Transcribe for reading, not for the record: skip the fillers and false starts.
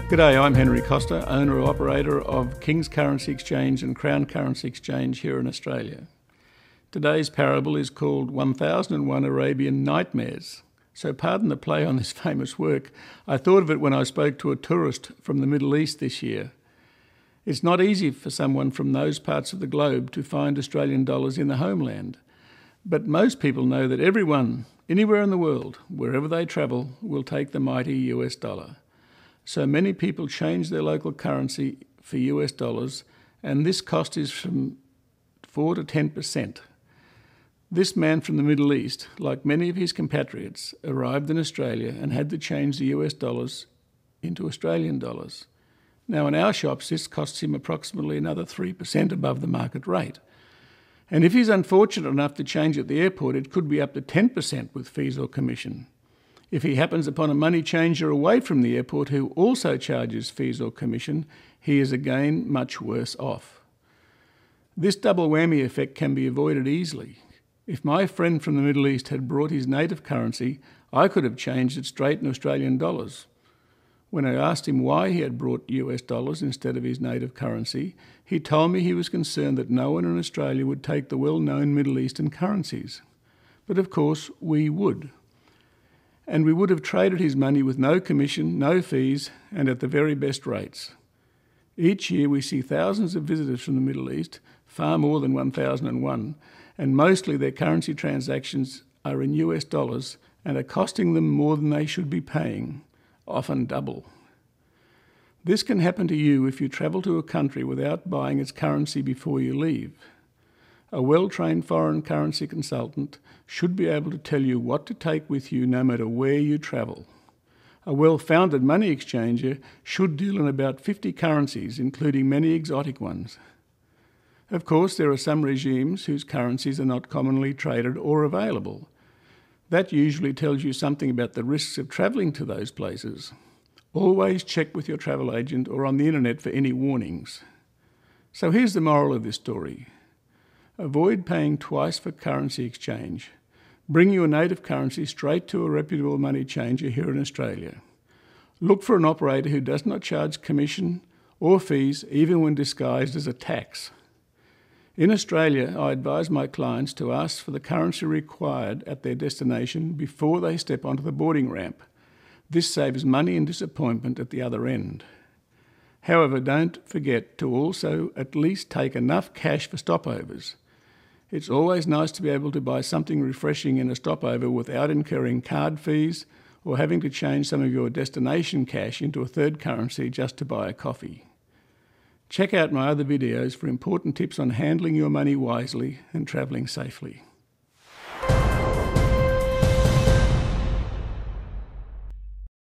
G'day, I'm Henry Costa, owner-operator of King's Currency Exchange and Crown Currency Exchange here in Australia. Today's parable is called 1001 Arabian Nightmares. So pardon the play on this famous work. I thought of it when I spoke to a tourist from the Middle East this year. It's not easy for someone from those parts of the globe to find Australian dollars in the homeland. But most people know that everyone, anywhere in the world, wherever they travel, will take the mighty US dollar. So many people change their local currency for US dollars, and this cost is from 4 to 10%. This man from the Middle East, like many of his compatriots, arrived in Australia and had to change the US dollars into Australian dollars. Now in our shops, this costs him approximately another 3% above the market rate. And if he's unfortunate enough to change at the airport, it could be up to 10% with fees or commission. If he happens upon a money changer away from the airport who also charges fees or commission, he is again much worse off. This double whammy effect can be avoided easily. If my friend from the Middle East had brought his native currency, I could have changed it straight in Australian dollars. When I asked him why he had brought US dollars instead of his native currency, he told me he was concerned that no one in Australia would take the well-known Middle Eastern currencies. But of course, we would. And we would have traded his money with no commission, no fees, and at the very best rates. Each year we see thousands of visitors from the Middle East, far more than 1001, and mostly their currency transactions are in US dollars and are costing them more than they should be paying, often double. This can happen to you if you travel to a country without buying its currency before you leave. A well-trained foreign currency consultant should be able to tell you what to take with you no matter where you travel. A well-founded money exchanger should deal in about 50 currencies, including many exotic ones. Of course, there are some regimes whose currencies are not commonly traded or available. That usually tells you something about the risks of travelling to those places. Always check with your travel agent or on the internet for any warnings. So here's the moral of this story. Avoid paying twice for currency exchange. Bring your native currency straight to a reputable money changer here in Australia. Look for an operator who does not charge commission or fees, even when disguised as a tax. In Australia, I advise my clients to ask for the currency required at their destination before they step onto the boarding ramp. This saves money and disappointment at the other end. However, don't forget to also at least take enough cash for stopovers. It's always nice to be able to buy something refreshing in a stopover without incurring card fees or having to change some of your destination cash into a third currency just to buy a coffee. Check out my other videos for important tips on handling your money wisely and travelling safely.